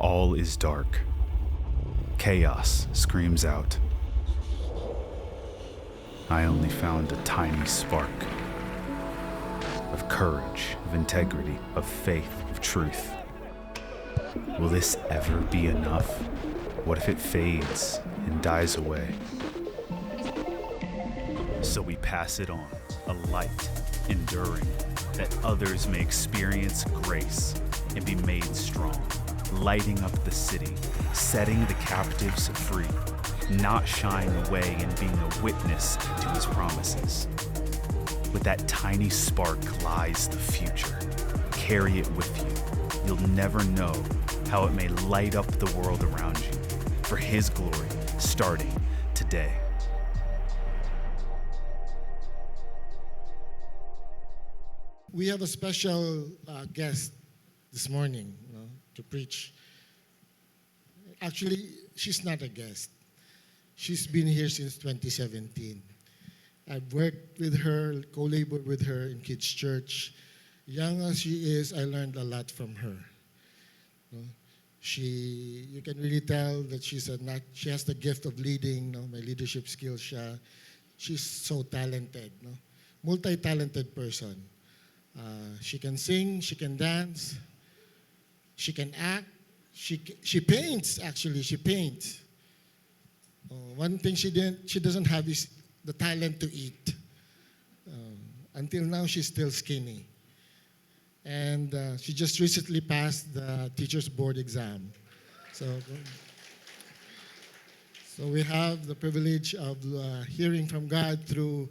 All is dark. Chaos screams out. I only found a tiny spark of courage, of integrity, of faith, of truth. Will this ever be enough? What if it fades and dies away? So we pass it on, a light, enduring, that others may experience grace and be made strong, lighting up the city, setting the captives free, not shying away and being a witness to his promises. With that tiny spark lies the future. Carry it with you. You'll never know how it may light up the world around you for his glory, starting today. We have a special guest this morning, to preach. Actually, she's not a guest. She's been here since 2017. I've worked with her, co-labored with her in Kids Church. Young as she is, I learned a lot from her. You can really tell that she has the gift of leading. My leadership skills. She's so talented. Multi-talented person. She can sing, she can dance, she can act, she paints. Actually, she paints. One thing she doesn't have is the talent to eat. Until now, she's still skinny. And she just recently passed the Teachers Board exam. So we have the privilege of hearing from God through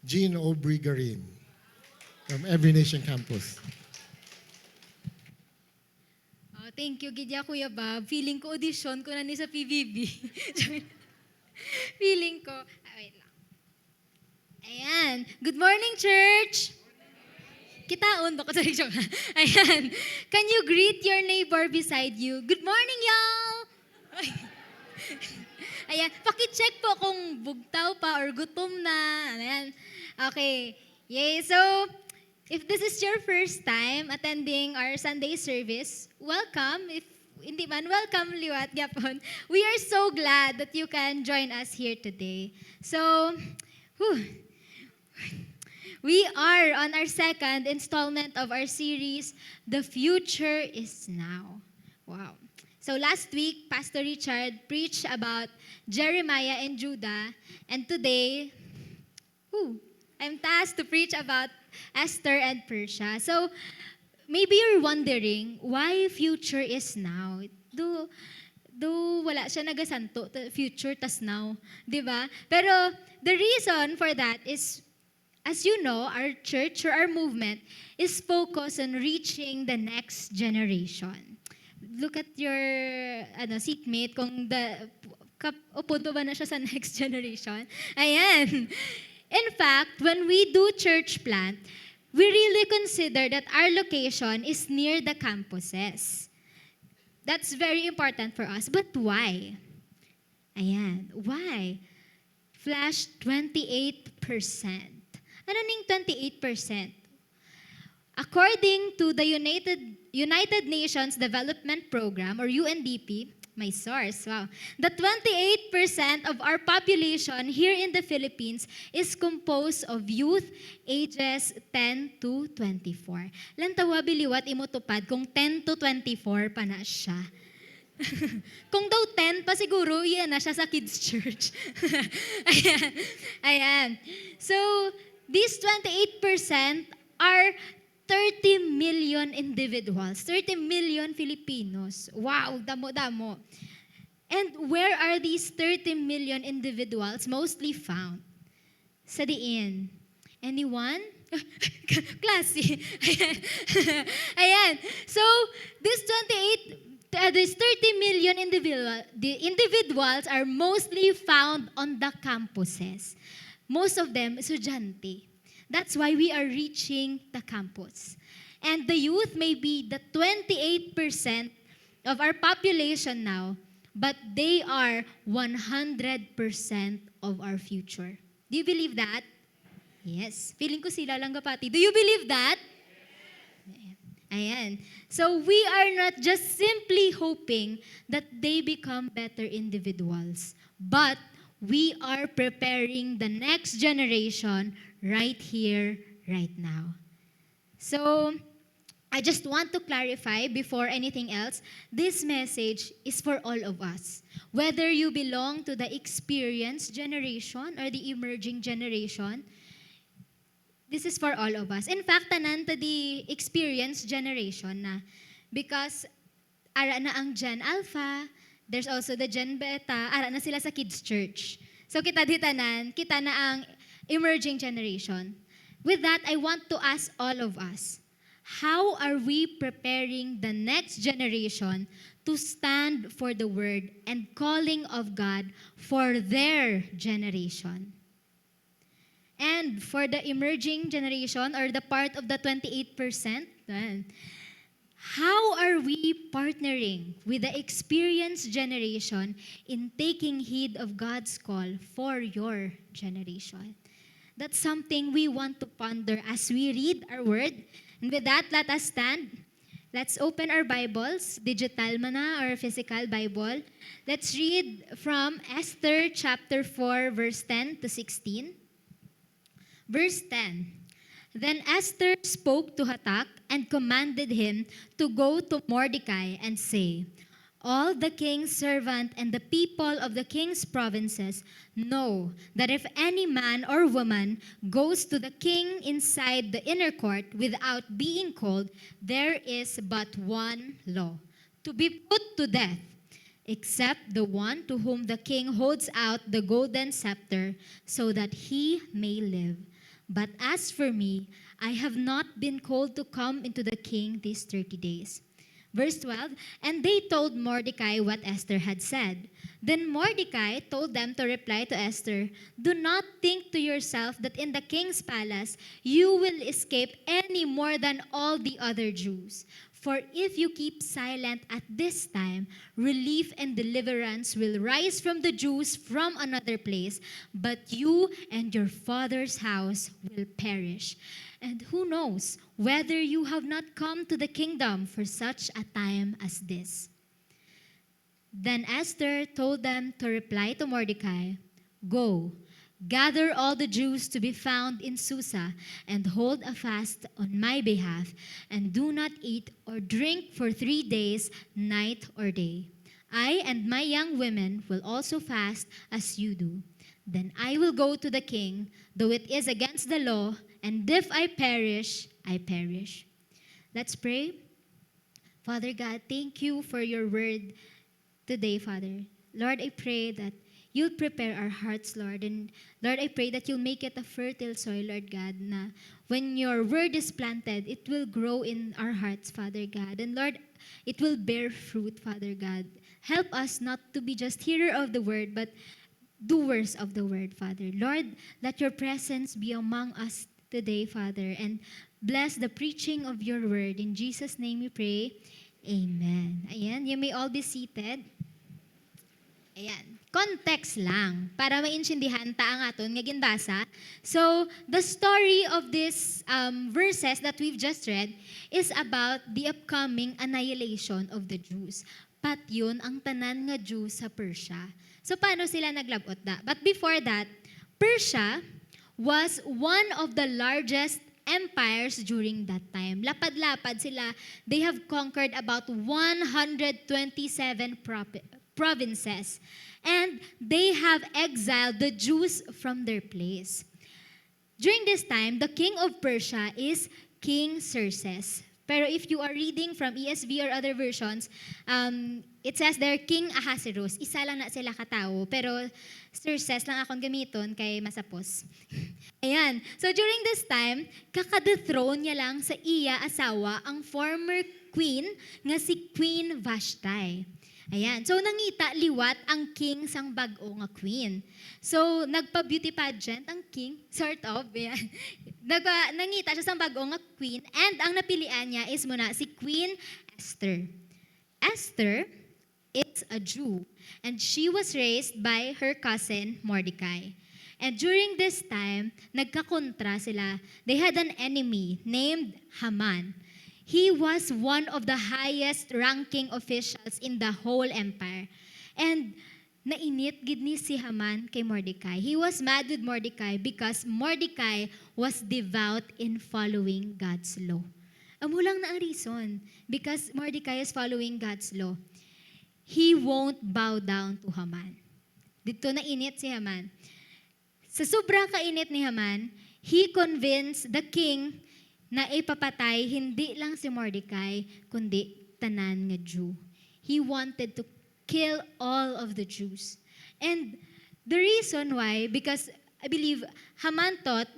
Jean Aubrey Garin from Every Nation Campus. Thank you, Gidya Kuya Bob. Feeling ko audition ko na ni sa PBB. Feeling ko, wait lang. Ayan. Good morning, church! Kitaon ba ko? Sorry, joke. Ayan. Can you greet your neighbor beside you? Good morning, y'all! Ayan. Pakicheck po kung bugtaw pa or gutom na. Ayan. Okay. Yay. So, if this is your first time attending our Sunday service, welcome. If hindi man, welcome liwat gyapon. We are so glad that you can join us here today. So, we are on our second installment of our series, The Future is Now. Wow. So last week, Pastor Richard preached about Jeremiah and Judah, and today, I'm tasked to preach about Esther and Persia. So, maybe you're wondering, why future is now? Do wala siya nagasanto, future tas now, di ba? Pero, the reason for that is, as you know, our church or our movement is focused on reaching the next generation. Look at your seatmate kung upod pa ba na siya sa next generation. Ayan. In fact, when we do church plant, we really consider that our location is near the campuses. That's very important for us. But why? Ayan. Why? Flash 28%. Ano ning 28%? According to the United Nations Development Program, or UNDP, my source, wow. The 28% of our population here in the Philippines is composed of youth ages 10 to 24. Lantawa biliwat imutupad kung 10 to 24 pa na siya. Kung daw 10 pa siguro, iyan na siya sa kids church. Ayan. So, these 28% are 30 million individuals, 30 million Filipinos. Wow, damo-damo. And where are these 30 million individuals mostly found? Sa diin. Anyone? Classy. Ayan. So, these 30 million individuals are mostly found on the campuses. Most of them, estudyante. That's why we are reaching the campus. And the youth may be the 28% of our population now, but they are 100% of our future. Do you believe that? Yes. Feeling ko sila lang kapati. Do you believe that? Ayan. So we are not just simply hoping that they become better individuals, but we are preparing the next generation right here, right now. So I just want to clarify before anything else, this message is for all of us. Whether you belong to the experienced generation or the emerging generation, this is for all of us. In fact, tanan to the experienced generation na. Because ara na ang Gen Alpha, there's also the Gen Beta, ara na sila sa kids church. So kita di tanan, kita na ang emerging generation. With that, I want to ask all of us, how are we preparing the next generation to stand for the word and calling of God for their generation? And for the emerging generation or the part of the 28%, how are we partnering with the experienced generation in taking heed of God's call for your generation? That's something we want to ponder as we read our word. And with that, let us stand. Let's open our Bibles, digital mana or physical Bible. Let's read from Esther chapter 4, verse 10 to 16. Verse 10. Then Esther spoke to Hatak and commanded him to go to Mordecai and say, all the king's servant and the people of the king's provinces know that if any man or woman goes to the king inside the inner court without being called, there is but one law, to be put to death, except the one to whom the king holds out the golden scepter, so that he may live. But as for me, I have not been called to come into the king these 30 days. Verse 12, and they told Mordecai what Esther had said. Then Mordecai told them to reply to Esther, do not think to yourself that in the king's palace you will escape any more than all the other Jews. For if you keep silent at this time, relief and deliverance will rise from the Jews from another place, but you and your father's house will perish. And who knows whether you have not come to the kingdom for such a time as this. Then Esther told them to reply to Mordecai, go, gather all the Jews to be found in Susa and hold a fast on my behalf, and do not eat or drink for 3 days, night or day. I and my young women will also fast as you do. Then I will go to the king, though it is against the law, and if I perish, I perish. Let's pray. Father God, thank you for your word today, Father. Lord, I pray that you'll prepare our hearts, Lord. And Lord, I pray that you'll make it a fertile soil, Lord God, na when your word is planted, it will grow in our hearts, Father God. And Lord, it will bear fruit, Father God. Help us not to be just hearer of the word, but doers of the word, Father. Lord, let your presence be among us today, Father, and bless the preaching of your word. In Jesus' name we pray, amen. Ayan, you may all be seated. Ayan, context lang, para maintindihan ta ang aton nga ginbasa. So, the story of these verses that we've just read is about the upcoming annihilation of the Jews. Pat yun ang tanan nga Jews sa Persia. So, paano sila naglabot da? But before that, Persia was one of the largest empires during that time. Lapad-lapad sila. They have conquered about 127 provinces. And they have exiled the Jews from their place. During this time, the king of Persia is King Xerxes. Pero if you are reading from ESV or other versions, it says there, King Ahasuerus. Isa lang na sila katao, pero Xerxes lang akong gamiton kay masapos. Ayan. So during this time, kakadethrone niya lang sa iya asawa ang former queen nga si Queen Vashti. Ayan. So nangita liwat ang king sang bag-o nga queen. So nagpa-beauty pageant ang king, sort of. Ayan. Nangita siya sang bag-o nga queen, and ang napilian niya is muna si Queen Esther. Esther is a Jew, and she was raised by her cousin Mordecai. And during this time, nagkakontra sila. They had an enemy named Haman. He was one of the highest ranking officials in the whole empire. And nainit gid ni si Haman kay Mordecai. He was mad with Mordecai because Mordecai was devout in following God's law. Amo lang na ang reason. Because Mordecai is following God's law. He won't bow down to Haman. Dito na init si Haman. Sa sobrang kainit ni Haman, he convinced the king na ipapatay hindi lang si Mordecai, kundi tanan nga Jew. He wanted to kill all of the Jews. And the reason why, because I believe Haman thought,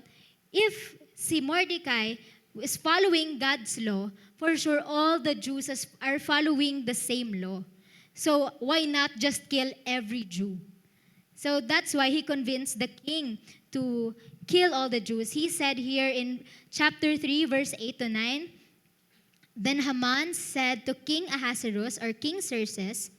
if si Mordecai is following God's law, for sure all the Jews are following the same law. So why not just kill every Jew? So that's why he convinced the king to kill all the Jews. He said here in chapter 3, verse 8 to 9, Then Haman said to King Ahasuerus, or King Xerxes,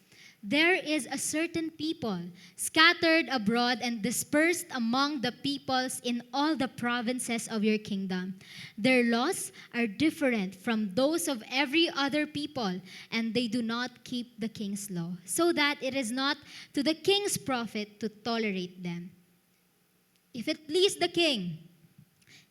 There is a certain people scattered abroad and dispersed among the peoples in all the provinces of your kingdom. Their laws are different from those of every other people, and they do not keep the king's law, so that it is not to the king's profit to tolerate them. If it please the king,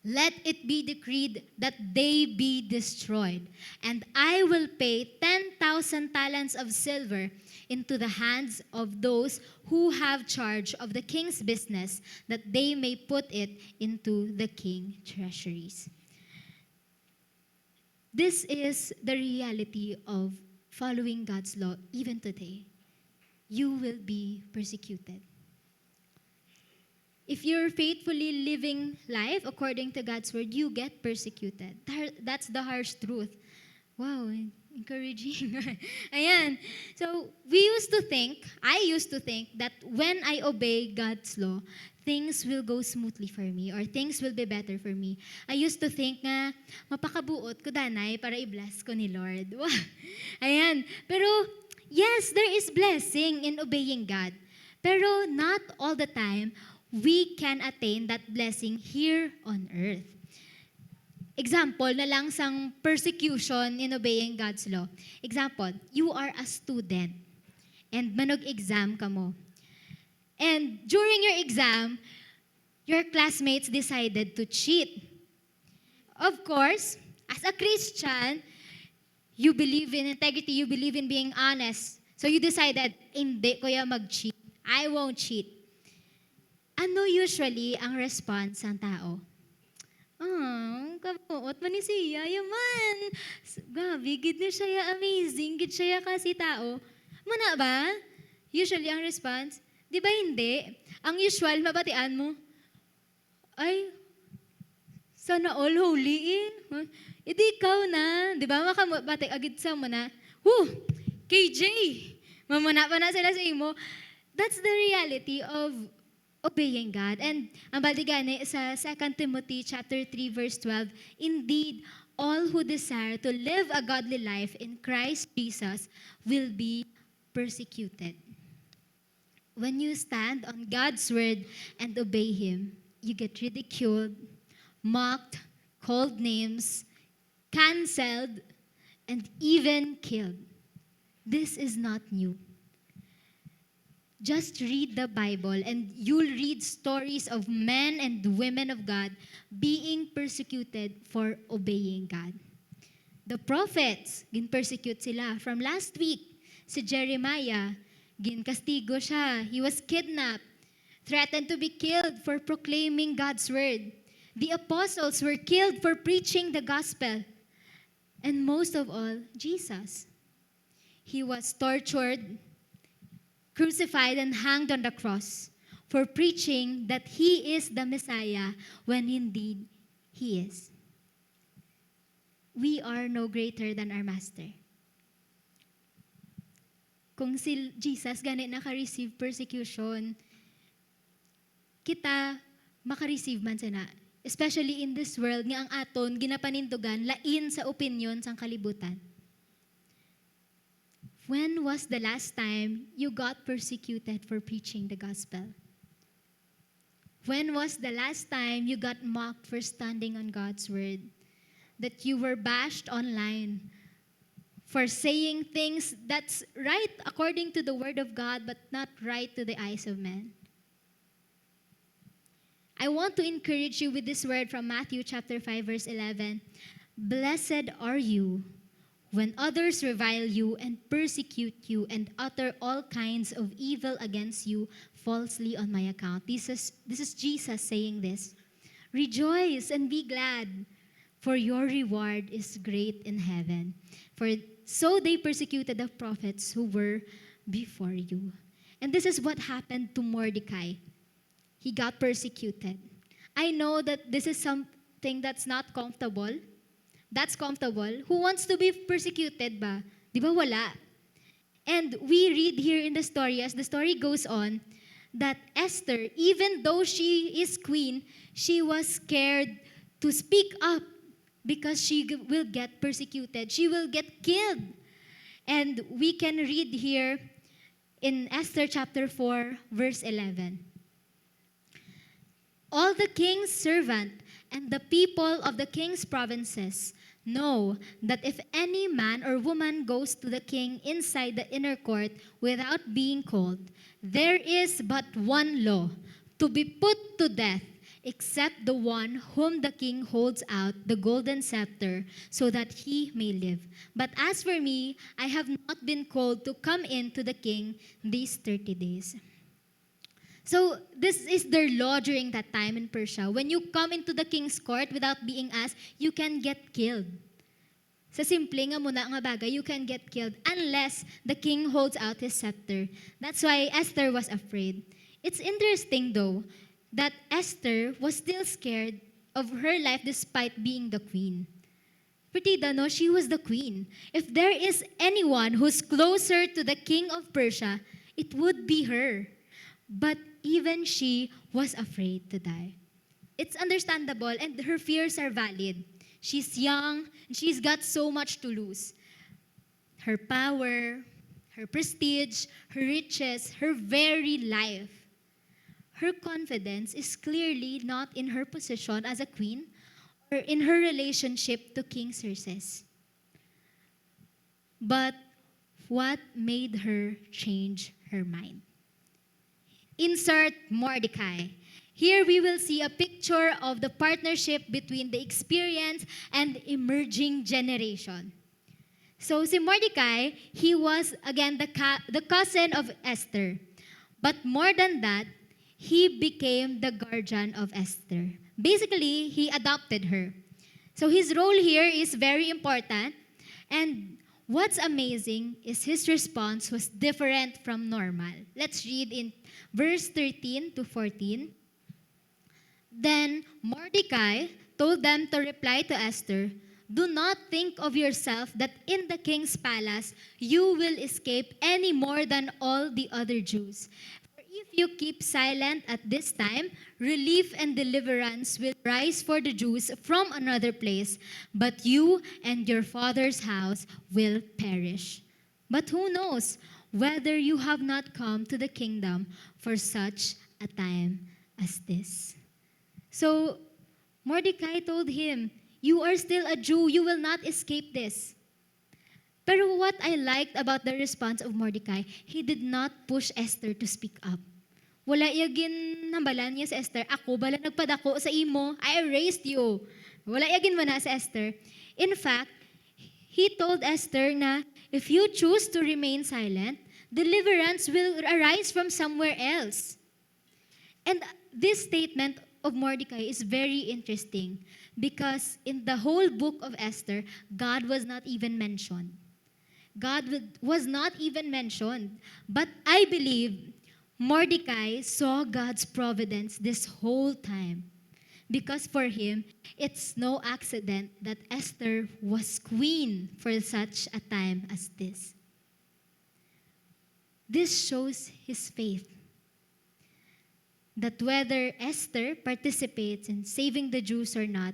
let it be decreed that they be destroyed, and I will pay 10,000 talents of silver into the hands of those who have charge of the king's business, that they may put it into the king's treasuries. This is the reality of following God's law even today. You will be persecuted. If you're faithfully living life according to God's word, you get persecuted. That's the harsh truth. Wow, encouraging. Ayan. So, I used to think that when I obey God's law, things will go smoothly for me or things will be better for me. I used to think nga, mapakabuot ko danay para i-bless ko ni Lord. Wow. Ayan. Pero, yes, there is blessing in obeying God. Pero not all the time, we can attain that blessing here on earth. Example na lang sang persecution in obeying God's law. Example, you are a student and manog-exam ka mo. And during your exam, your classmates decided to cheat. Of course, as a Christian, you believe in integrity, you believe in being honest. So you decided, hindi ko yan mag-cheat. I won't cheat. Ano usually ang response ng tao? Kabuot man ni siya, yaman. Gabi, gid ni siya amazing, gid siya kasi tao. Mana ba? Usually ang response, di ba hindi? Ang usual, mabatian mo, ay, sana all holy eh. Hindi ikaw na, di ba? Makabati agad sa mo na, KJ, mamana pa na sila sa imo. That's the reality of obeying God. And ang baldigani sa 2 Timothy chapter 3 verse 12, Indeed, all who desire to live a godly life in Christ Jesus will be persecuted. When you stand on God's word and obey Him, you get ridiculed, mocked, called names, canceled, and even killed. This is not new. Just read the Bible and you'll read stories of men and women of God being persecuted for obeying God. The prophets, gin-persecute sila. From last week, si Jeremiah, gin-kastigo siya. He was kidnapped, threatened to be killed for proclaiming God's word. The apostles were killed for preaching the gospel. And most of all, Jesus. He was tortured, crucified and hanged on the cross for preaching that He is the Messiah when indeed He is. We are no greater than our Master. Kung si Jesus ganit naka-receive persecution, kita maka-receive man sana. Especially in this world nga ang aton ginapanintugan lain sa opinion sang kalibutan. When was the last time you got persecuted for preaching the gospel? When was the last time you got mocked for standing on God's word? that you were bashed online for saying things that's right according to the Word of God, but not right to the eyes of men. I want to encourage you with this word from Matthew chapter 5, verse 11. Blessed are you when others revile you and persecute you and utter all kinds of evil against you falsely on my account. This is Jesus saying this. Rejoice and be glad, for your reward is great in heaven. For so they persecuted the prophets who were before you. And this is what happened to Mordecai. He got persecuted. I know that this is something that's not comfortable. That's comfortable. Who wants to be persecuted ba? Di ba wala? And we read here in the story, as the story goes on, that Esther, even though she is queen, she was scared to speak up because she will get persecuted. She will get killed. And we can read here in Esther chapter 4, verse 11. All the king's servant and the people of the king's provinces know that if any man or woman goes to the king inside the inner court without being called, there is but one law, to be put to death, except the one whom the king holds out the golden scepter so that he may live. But as for me, I have not been called to come in to the king these 30 days. So this is their law during that time in Persia. When you come into the king's court without being asked, you can get killed. Sa simple nga muna nga bagay, you can get killed unless the king holds out his scepter. That's why Esther was afraid. It's interesting though that Esther was still scared of her life despite being the queen. Pratida, no, she was the queen. If there is anyone who's closer to the king of Persia, it would be her. But even she was afraid to die. It's understandable and her fears are valid. She's young and she's got so much to lose. Her power, her prestige, her riches, her very life. Her confidence is clearly not in her position as a queen or in her relationship to King Xerxes. But what made her change her mind? Insert Mordecai. Here we will see a picture of the partnership between the experienced and emerging generation. So si Mordecai, he was again the cousin of Esther. But more than that, he became the guardian of Esther. Basically, he adopted her. So his role here is very important. And what's amazing is his response was different from normal. Let's read in verse 13 to 14. Then Mordecai told them to reply to Esther, "Do not think of yourself that in the king's palace you will escape any more than all the other Jews. For if you keep silent at this time, relief and deliverance will rise for the Jews from another place, but you and your father's house will perish. But who knows whether you have not come to the kingdom for such a time as this?" So Mordecai told him, "You are still a Jew. You will not escape this." Pero what I liked about the response of Mordecai, he did not push Esther to speak up. Wala yagin nambalan niya sa Esther, "Ako bala nagpadako sa imo, I erased you." Wala yagin man na sa Esther. In fact, he told Esther na if you choose to remain silent, deliverance will arise from somewhere else. And this statement of Mordecai is very interesting because in the whole book of Esther, God was not even mentioned. God was not even mentioned. But I believe Mordecai saw God's providence this whole time because for him, it's no accident that Esther was queen for such a time as this. This shows his faith. That whether Esther participates in saving the Jews or not,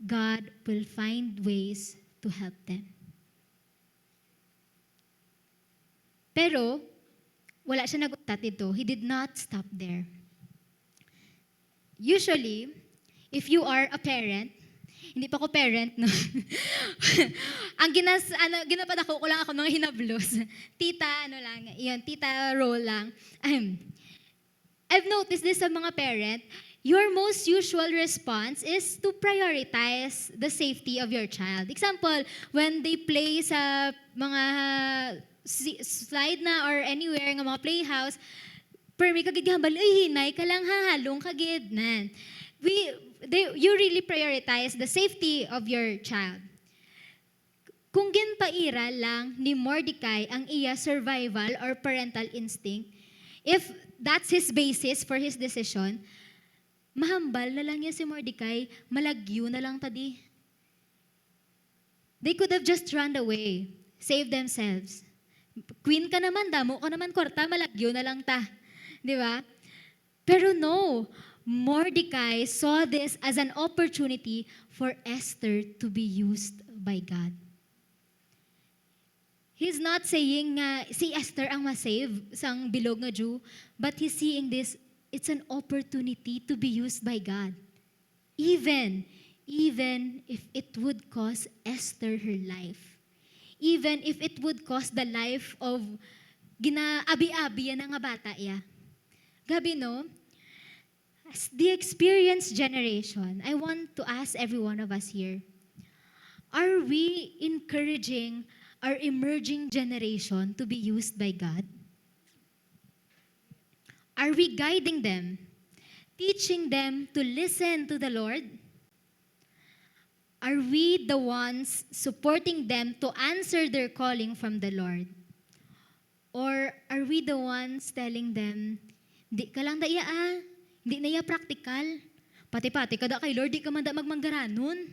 God will find ways to help them. Pero, wala siya nagutat dito. He did not stop there. Usually, if you are a parent hindi pa ako parent, no? Ginapad ako, kulang ako mga hinablos. Tita, tita role lang. I've noticed this sa mga parent, your most usual response is to prioritize the safety of your child. Example, when they play sa mga slide na or anywhere nga mga playhouse, permi kagid hambal, ay hinay ka lang hahalong kagid nan. You really prioritize the safety of your child. Kung ginpaira lang ni Mordecai ang iya survival or parental instinct, if that's his basis for his decision, mahambal na lang niya si Mordecai, malagyo na lang tadi. They could have just run away, saved themselves. Queen ka naman, damo ka naman, kwarta, malagyo na lang ta. Di ba? Pero no, Mordecai saw this as an opportunity for Esther to be used by God. He's not saying si Esther ang masave sang bilog nga Jew, but he's seeing this, it's an opportunity to be used by God. Even if it would cost Esther her life. Even if it would cost the life of ginaabi-abi yan nga bata ya. Gabi no? As the experienced generation, I want to ask every one of us here, are we encouraging our emerging generation to be used by God? Are we guiding them, teaching them to listen to the Lord? Are we the ones supporting them to answer their calling from the Lord? Or are we the ones telling them, di ka lang daya di na iya practical. Pati-pati kada kay Lord, di ka man da magmanggaranon.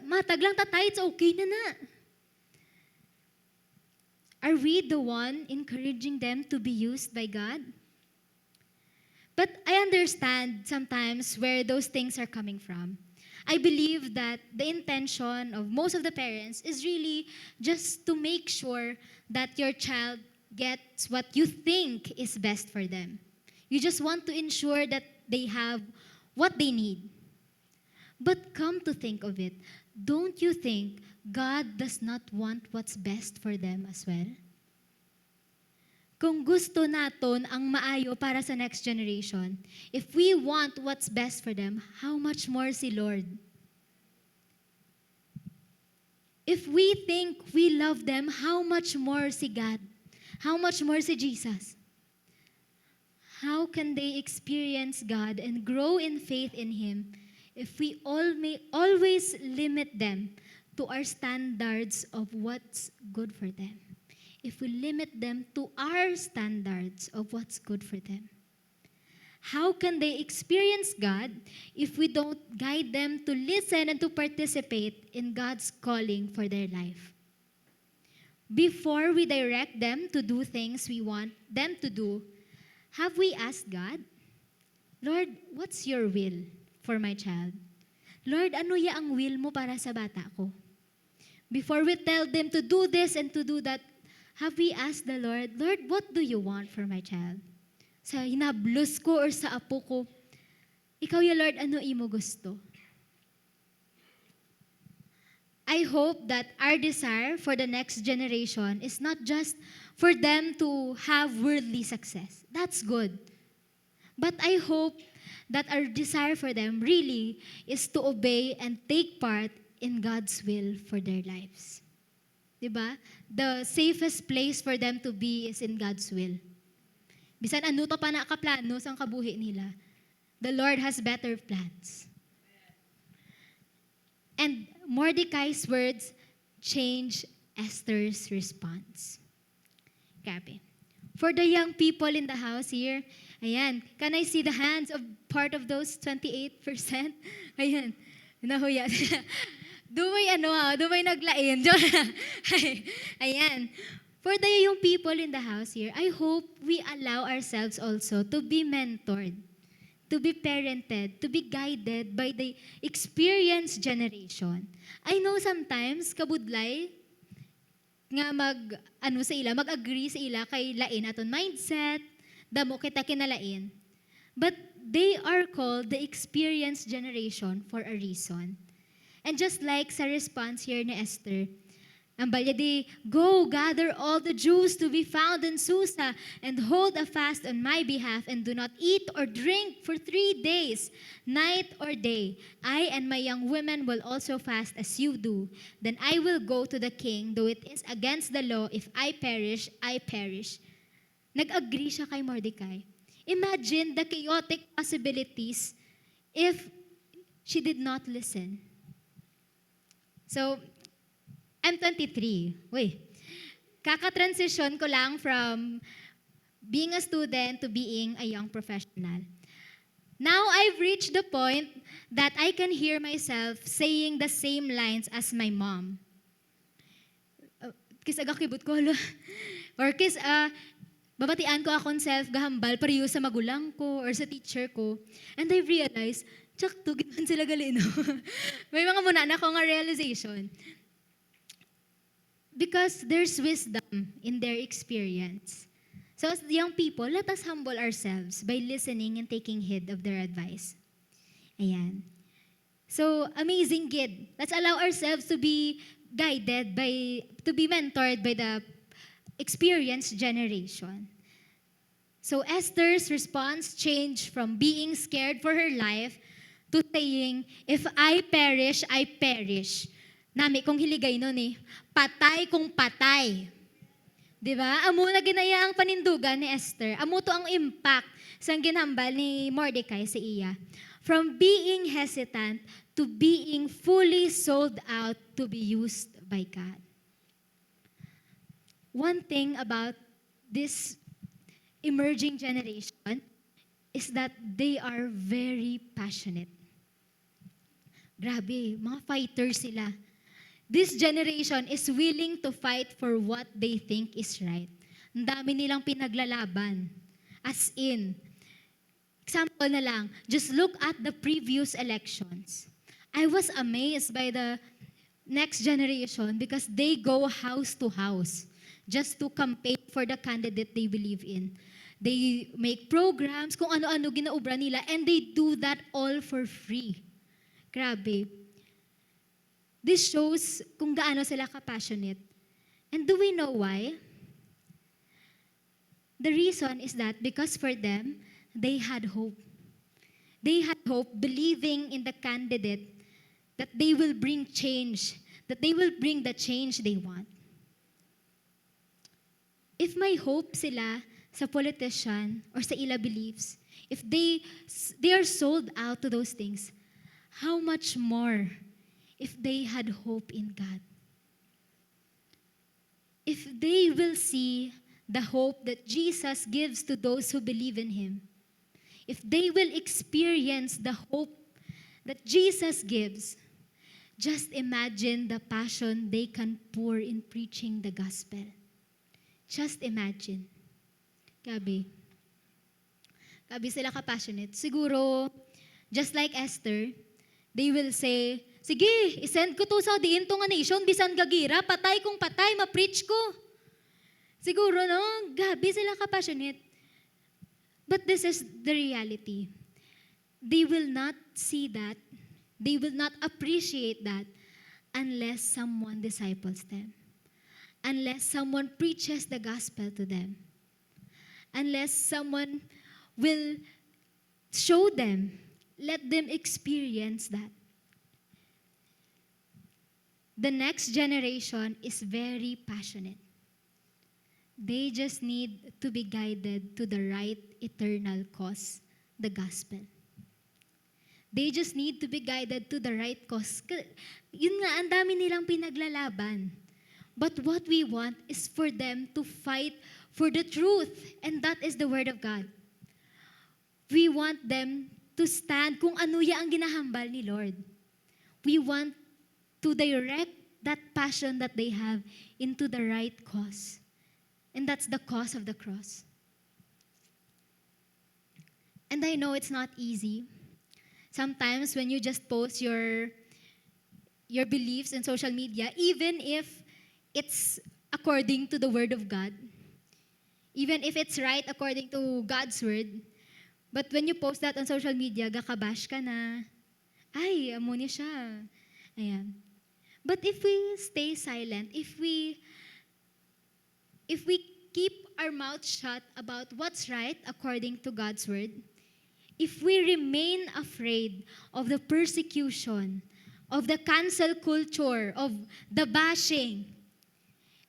Matag lang tatay, it's okay na. Are we the one encouraging them to be used by God? But I understand sometimes where those things are coming from. I believe that the intention of most of the parents is really just to make sure that your child gets what you think is best for them. You just want to ensure that they have what they need. But come to think of it, don't you think God does not want what's best for them as well? Kung gusto naton ang maayo para sa next generation, if we want what's best for them, how much more si Lord? If we think we love them, how much more si God? How much more si Jesus? How can they experience God and grow in faith in Him if we always limit them to our standards of what's good for them? If we limit them to our standards of what's good for them? How can they experience God if we don't guide them to listen and to participate in God's calling for their life? Before we direct them to do things we want them to do, have we asked God, Lord, what's your will for my child? Lord, ano ya ang will mo para sa bata ko? Before we tell them to do this and to do that, have we asked the Lord, Lord, what do you want for my child? Sa hinablos ko or sa apo ko, ikaw ya Lord, ano imo gusto? I hope that our desire for the next generation is not just for them to have worldly success. That's good. But I hope that our desire for them really is to obey and take part in God's will for their lives. Diba? The safest place for them to be is in God's will. Bisan ano to pa nakaplano sa kabuhi nila, the Lord has better plans. And Mordecai's words change Esther's response. Grabe. For the young people in the house here, ayan, can I see the hands of part of those 28%? Ayan, nahuya. Dumay naglain. Ayan. For the young people in the house here, I hope we allow ourselves also to be mentored, to be parented, to be guided by the experienced generation. I know sometimes, kabudlay, nga mag-agree sa ila kay lain aton mindset, damo kita kinalain. But they are called the experienced generation for a reason. And just like sa response here ni Esther, ang balyadi, go gather all the Jews to be found in Susa and hold a fast on my behalf and do not eat or drink for 3 days, night or day. I and my young women will also fast as you do. Then I will go to the king, though it is against the law. If I perish, I perish. Nag-agree siya kay Mordecai. Imagine the chaotic possibilities if she did not listen. So, I'm 23. Wait. Kaka-transition ko lang from being a student to being a young professional. Now I've reached the point that I can hear myself saying the same lines as my mom. Kis aga kibot ko, lo. Or kis, babatian ko akong self gahambal pareho sa magulang ko or sa teacher ko. And I realized, tsak, tugin sila gali, no? May mga muna na ko nga realization. Because there's wisdom in their experience. So as young people, let us humble ourselves by listening and taking heed of their advice. Ayan. So, amazing kid. Let's allow ourselves to be guided to be mentored by the experienced generation. So Esther's response changed from being scared for her life to saying, if I perish, I perish. Nami kong hiligay nun patay kung patay. Diba? Amo na ginaya ang panindugan ni Esther. Amo to ang impact sa ginhambal ni Mordecai sa iya. From being hesitant to being fully sold out to be used by God. One thing about this emerging generation is that they are very passionate. Grabe, mga fighters sila. This generation is willing to fight for what they think is right. Ang dami nilang pinaglalaban. As in, example na lang, just look at the previous elections. I was amazed by the next generation because they go house to house just to campaign for the candidate they believe in. They make programs, kung ano-ano ginaubra nila, and they do that all for free. Grabe. This shows kung gaano sila ka-passionate. And do we know why? The reason is that because for them, they had hope. They had hope believing in the candidate that they will bring change, that they will bring the change they want. If may hope sila sa politician or sa ila beliefs, if they are sold out to those things, how much more if they had hope in God? If they will see the hope that Jesus gives to those who believe in Him, if they will experience the hope that Jesus gives, just imagine the passion they can pour in preaching the gospel. Just imagine. Gabi. Gabi sila ka-passionate. Siguro, just like Esther, they will say, sige, isend ko to sa diin to nga nation, bisan gagira, patay kung patay, ma-preach ko. Siguro, no? Gabi sila ka-passionate. But this is the reality. They will not see that. They will not appreciate that unless someone disciples them. Unless someone preaches the gospel to them. Unless someone will show them, let them experience that. The next generation is very passionate. They just need to be guided to the right eternal cause, the gospel. They just need to be guided to the right cause. Yun nga, ang dami nilang pinaglalaban. But what we want is for them to fight for the truth, and that is the Word of God. We want them to stand kung ano ya ang ginahambal ni Lord. We want to direct that passion that they have into the right cause. And that's the cause of the cross. And I know it's not easy. Sometimes when you just post your beliefs in social media, even if it's according to the Word of God, even if it's right according to God's Word, But when you post that on social media, gakabash ka na. Ay, amo niya siya. Ayan. But if we stay silent, if we keep our mouth shut about what's right according to God's word, if we remain afraid of the persecution, of the cancel culture, of the bashing,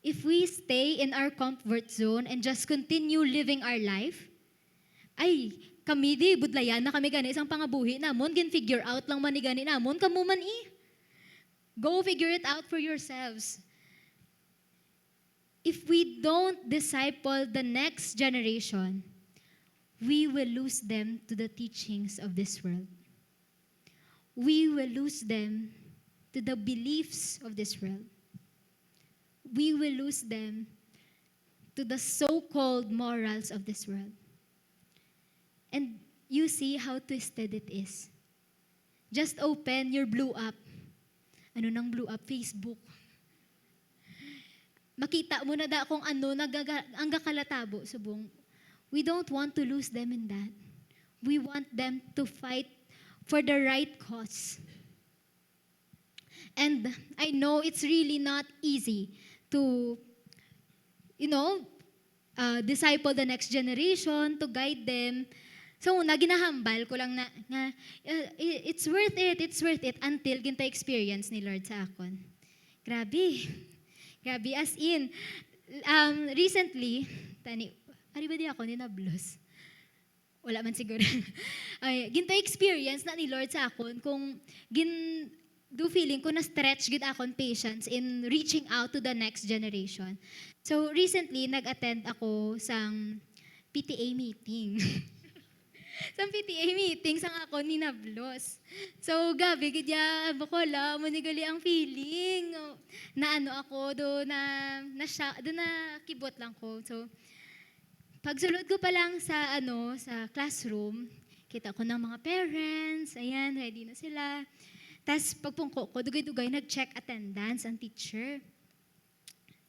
if we stay in our comfort zone and just continue living our life, ay, kami di, budlayan na kami gani, isang pangabuhi namon, gin-figure out lang man ni gani namon, kamu man Go figure it out for yourselves. If we don't disciple the next generation, we will lose them to the teachings of this world. We will lose them to the beliefs of this world. We will lose them to the so-called morals of this world. And you see how twisted it is. Just open your Blue app. Ano nang Blue app? Facebook. Makita mo na da kung ano ang gakalatabo subong. We don't want to lose them in that. We want them to fight for the right cause. And I know it's really not easy to, disciple the next generation, to guide them. So, ginahambal ko lang na it's worth it until ginta experience ni Lord sa akon. Grabe, as in, recently, ari ba di ako ni nablos? Wala man siguro. Ay, ginta experience na ni Lord sa akon kung do feeling ko na stretch gid akon patience in reaching out to the next generation. So, recently, nag-attend ako sa PTA meeting. Sa PTA meeting, sang ako ni nablos. So, gabi, gidya, bakola, manigali ang feeling. Na ano ako, do na kibot lang ko. So, pagsulod ko pa lang sa classroom, kita ko ng mga parents, ayan, ready na sila. Tapos, pagpungko ko, dugay-dugay, nag-check attendance ang teacher.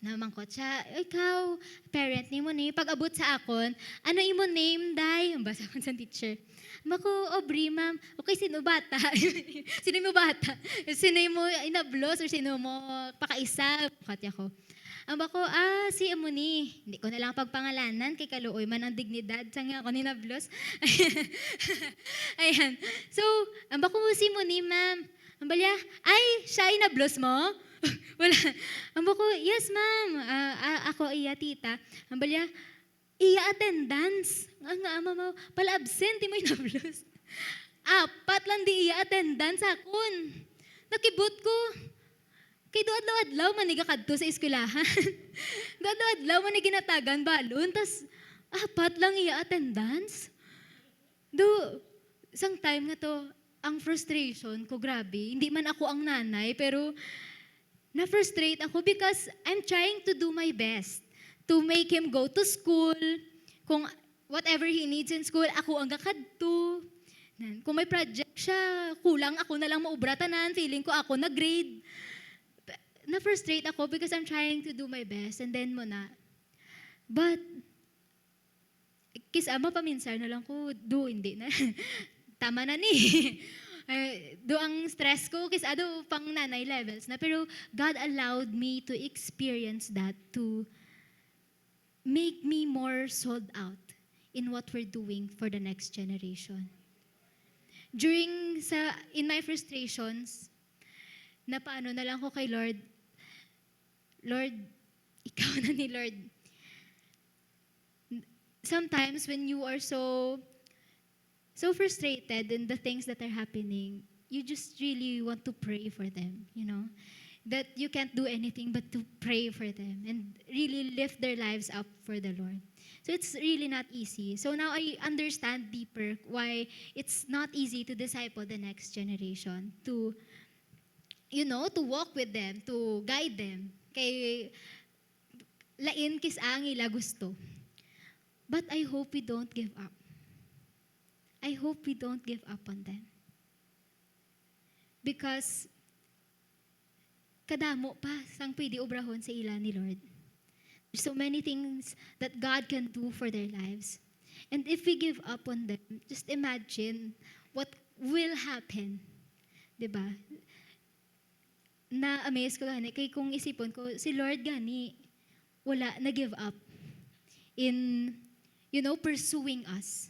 Naman ko siya, ikaw, parent ni mo ni, pag-abot sa akon, ano imo name, day? Ang basa ko sa teacher. Mako, Aubrey, ma'am. Okay, sino bata? Sino mo bata? Sino mo inablos or sino mo pakaisa? Katya ko. Ang bako, si amo ni. Hindi ko na lang pagpangalanan, kay kaluoy man ang dignidad. Saan ako ni nablos? Ayan. So, ang bako, si mo ni, ma'am. Ang balya, ay, siya inablos mo? Wala. Ang bako, yes ma'am. Ako iya tita. Ang balya, iya attendance. Ang ama mo, pala absent, di mo inablos. 4 lang di iya attendance akon. Nakibot ko. Kay doadlaw-adlaw maniga kadto sa eskwelahan. Doadlaw-adlaw manig ginatagan balon. Tas 4 lang iya attendance. Isang time nga to, ang frustration ko, grabe. Hindi man ako ang nanay, pero na-frustrate ako because I'm trying to do my best to make him go to school. Kung whatever he needs in school, ako ang gakadto. Kung may project siya, kulang ako na lang maubratanan, feeling ko ako na-grade. Na-frustrate ako because I'm trying to do my best and then mo na. But, kisama paminsan na lang ko, hindi na. Tama na ni. Ang stress ko, pang nanay levels na. Pero God allowed me to experience that to make me more sold out in what we're doing for the next generation. In my frustrations, napaano na lang ko kay Lord, ikaw na ni Lord. Sometimes when you are so frustrated in the things that are happening, you just really want to pray for them, that you can't do anything but to pray for them and really lift their lives up for the Lord. So it's really not easy. So now I understand deeper why it's not easy to disciple the next generation, to walk with them, to guide them. Kay lain kis ang ila gusto. But I hope we don't give up. I hope we don't give up on them. Because kadamo pa sang pwede obrahon sa ila ni Lord. There's so many things that God can do for their lives. And if we give up on them, just imagine what will happen. 'Di ba? Na-amaze ko gani, kay kung isipon ko, si Lord gani, wala, na-give up in, pursuing us.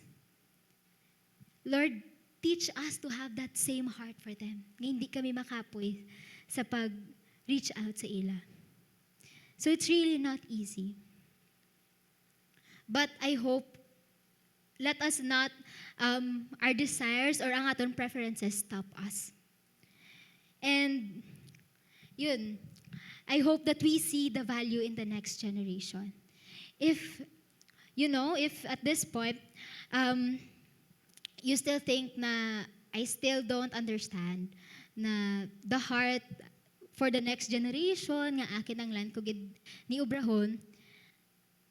Lord, teach us to have that same heart for them. Nga hindi kami makapoy sa pag-reach out sa ila. So it's really not easy. But I hope, let us not, our desires or ang aton preferences stop us. And, yun, I hope that we see the value in the next generation. If at this point, you still think na I still don't understand na the heart for the next generation, nga akin ang land ko gid ni Ubrahon,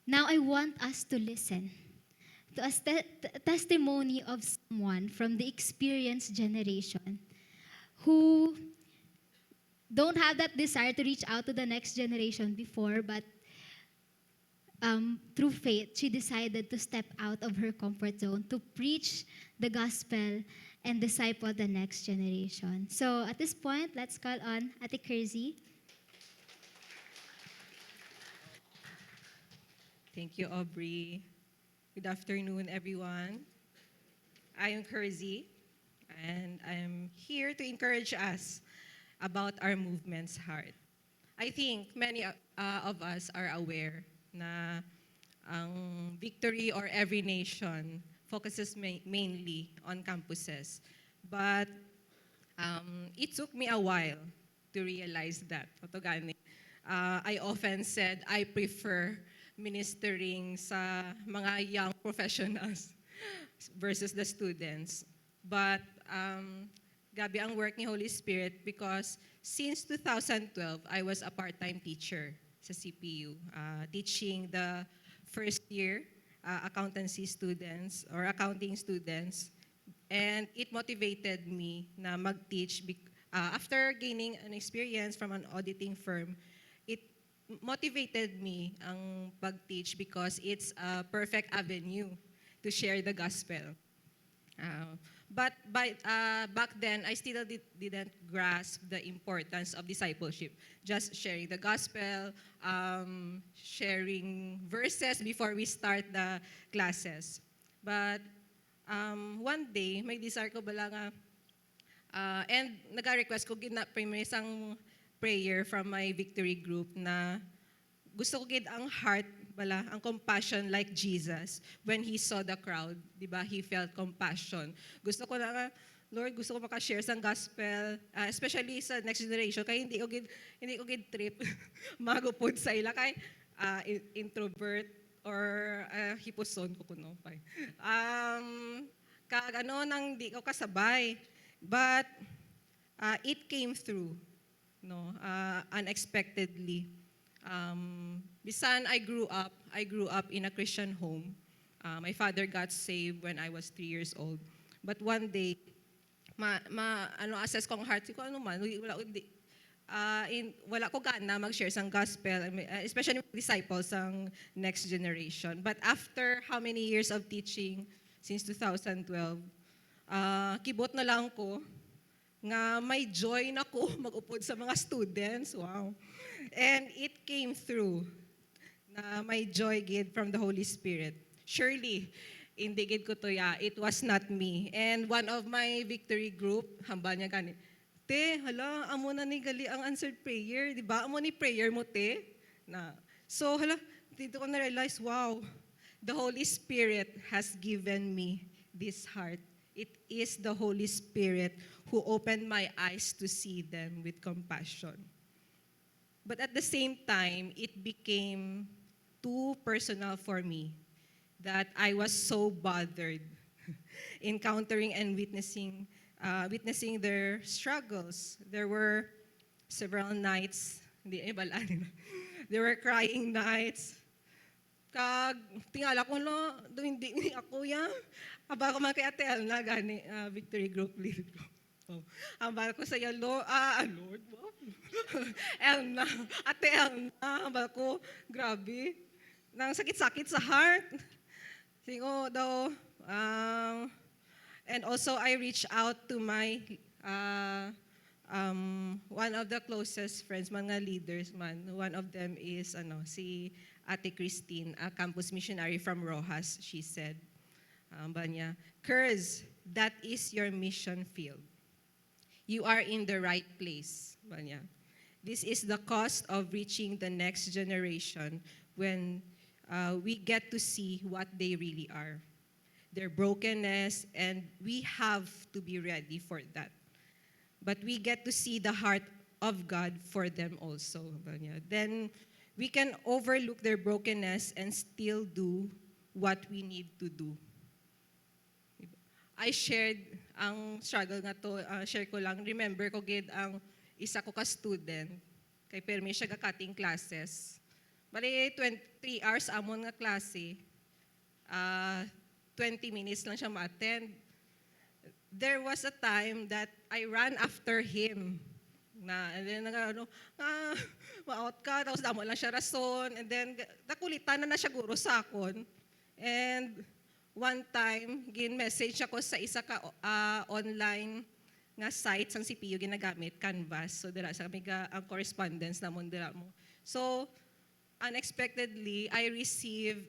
now I want us to listen to a testimony of someone from the experienced generation who don't have that desire to reach out to the next generation before, but through faith, she decided to step out of her comfort zone to preach the gospel and disciple the next generation. So at this point, let's call on Ate Kersey. Thank you, Aubrey. Good afternoon, everyone. I am Kersey, and I'm here to encourage us about our movement's heart. I think many of us are aware na ang Victory or Every Nation focuses mainly on campuses. But it took me a while to realize that. I often said I prefer ministering sa mga young professionals versus the students. But gabi ang work ni Holy Spirit because since 2012, I was a part-time teacher sa CPU, teaching the first year accountancy students or accounting students. And it motivated me na mag-teach. After gaining an experience from an auditing firm, it motivated me ang pag-teach because it's a perfect avenue to share the gospel. But back then, I still didn't grasp the importance of discipleship. Just sharing the gospel, sharing verses before we start the classes. But one day, may desire ko bala nga, and nag-request ko may isang prayer from my victory group na gusto ko gid ang heart bala, ang compassion like Jesus when he saw the crowd, di ba? He felt compassion. Gusto ko na nga, Lord, gusto ko maka-share sa gospel, especially sa next generation, kaya hindi ko gid trip magupod sa ila kay introvert or hipuson ko kuno pa. Kag nang di ko kasabay. But it came through, no, unexpectedly. Bisan I grew up in a Christian home. My father got saved when I was 3 years old. But one day, assess kong heart ko wala ko gana mag-share sang gospel, especially with disciples sang next generation. But after how many years of teaching since 2012, kibot na lang ko nga may joy na ko mag-upod sa mga students. Wow. And it came through na may joy gid from the Holy Spirit. Surely, hindi gid ko to it was not me. And one of my victory group, hamba niya gani, te, hala, amo na ni gali ang answered prayer, di ba? Amo ni prayer mo, te. So, hala, dito ko na-realize, wow, the Holy Spirit has given me this heart. It is the Holy Spirit who opened my eyes to see them with compassion. But at the same time, it became too personal for me that I was so bothered encountering and witnessing their struggles. There were several nights, there were crying nights. Kag tingala ko no, hindi ako yan. Aba ko man kay Ate Elna gani victory group leader ko. Oh. Ambal ko sa Lord, Lord, wow. Elna, Ate Elna, ambal ko, grabe. Nang sakit-sakit sa heart. Singo daw, and also I reached out to my one of the closest friends, mga leaders man. One of them is si Ate Christine, a campus missionary from Rojas. She said, ba niya, Kurz, that is your mission field. You are in the right place. Ba niya. This is the cost of reaching the next generation when we get to see what they really are, their brokenness, and we have to be ready for that. But we get to see the heart of God for them also. Then we can overlook their brokenness and still do what we need to do. I shared ang struggle nga to, share ko lang. Remember ko gid ang isa ko ka student, kay permi siya ga cutting classes. Bali 23 hours amon nga klase, 20 minutes lang siya ma-attend. There was a time that I ran after him. And then, ma-out ka, tapos damo lang siya rason. And then, nakulitan na siya guro sa akon. And one time, gin-message ako sa isa ka online nga site sang CPU ginagamit, Canvas. So, dira sa kami ang correspondence namon dira mo. So, unexpectedly, I received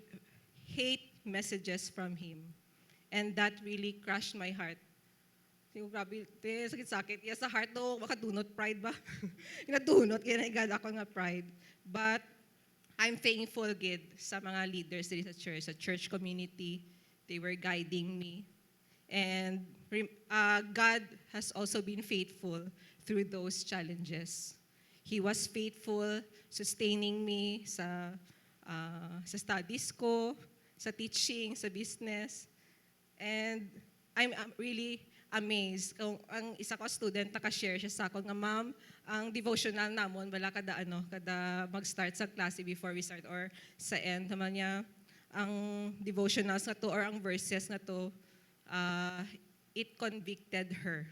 hate messages from him. And that really crushed my heart. Grabe, sakit-sakit. Yes, sa heart do, makadunot pride ba? Inadunot, kaya naigad ako nga pride. But I'm thankful, gid, sa mga leaders dito sa church community. They were guiding me. And God has also been faithful through those challenges. He was faithful, sustaining me sa studies ko, sa teaching, sa business. And I'm really amazed kung ang isa ko student naka-share siya sa akin nga, ma'am, ang devotional namon wala kada mag-start sa klase before we start or sa end naman niya ang devotionals na to or ang verses na to, it convicted her.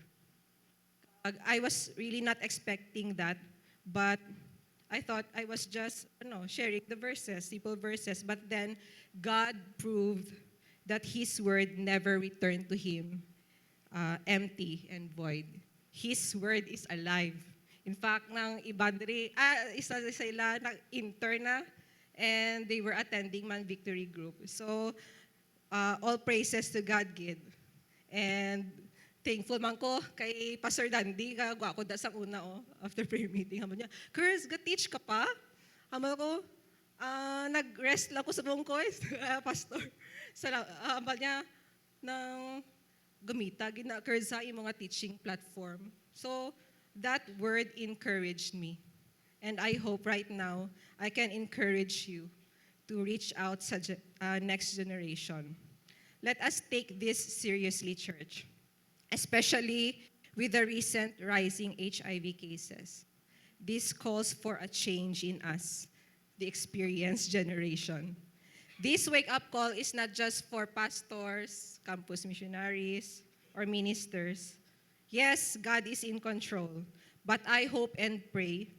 I was really not expecting that, but I thought I was just sharing the verses, simple verses, but then God proved that His word never returned to Him empty and void. His word is alive. In fact, nang ibandri, isa sila nag-intern na and they were attending Man Victory Group. So, all praises to God, gid. And thankful man ko kay Pastor Dandy, kagwa ko da sa una, after prayer meeting. Hamo niya, Kurz, ga-teach ka pa? Hamo ko, nag-rest lang ko sa buong ko, Pastor. Hamo niya, ng gumita, gina-Kurz sa mga teaching platform. So, that word encouraged me. And I hope right now, I can encourage you to reach out sa next generation. Let us take this seriously, church, especially with the recent rising HIV cases. This calls for a change in us, the experienced generation. This wake-up call is not just for pastors, campus missionaries, or ministers. Yes, God is in control, but I hope and pray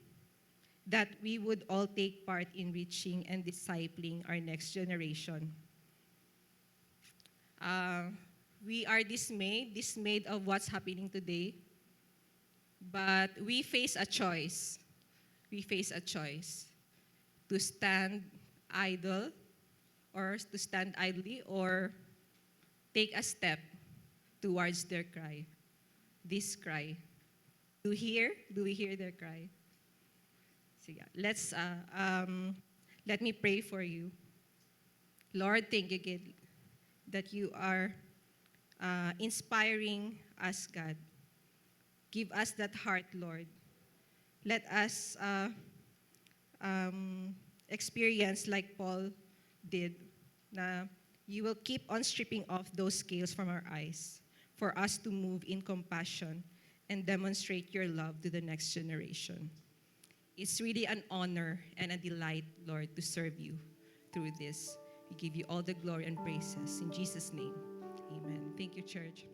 that we would all take part in reaching and discipling our next generation. We are dismayed of what's happening today, but we face a choice. We face a choice to stand idle, or to stand idly, or take a step towards their cry. This cry. Do we hear their cry? Sige, let me pray for you. Lord, thank you again that you are inspiring us, God. Give us that heart, Lord. Let us experience like Paul did, na you will keep on stripping off those scales from our eyes for us to move in compassion and demonstrate your love to the next generation. It's really an honor and a delight, Lord, to serve you through this. We give you all the glory and praises. In Jesus' name, amen. Thank you, church.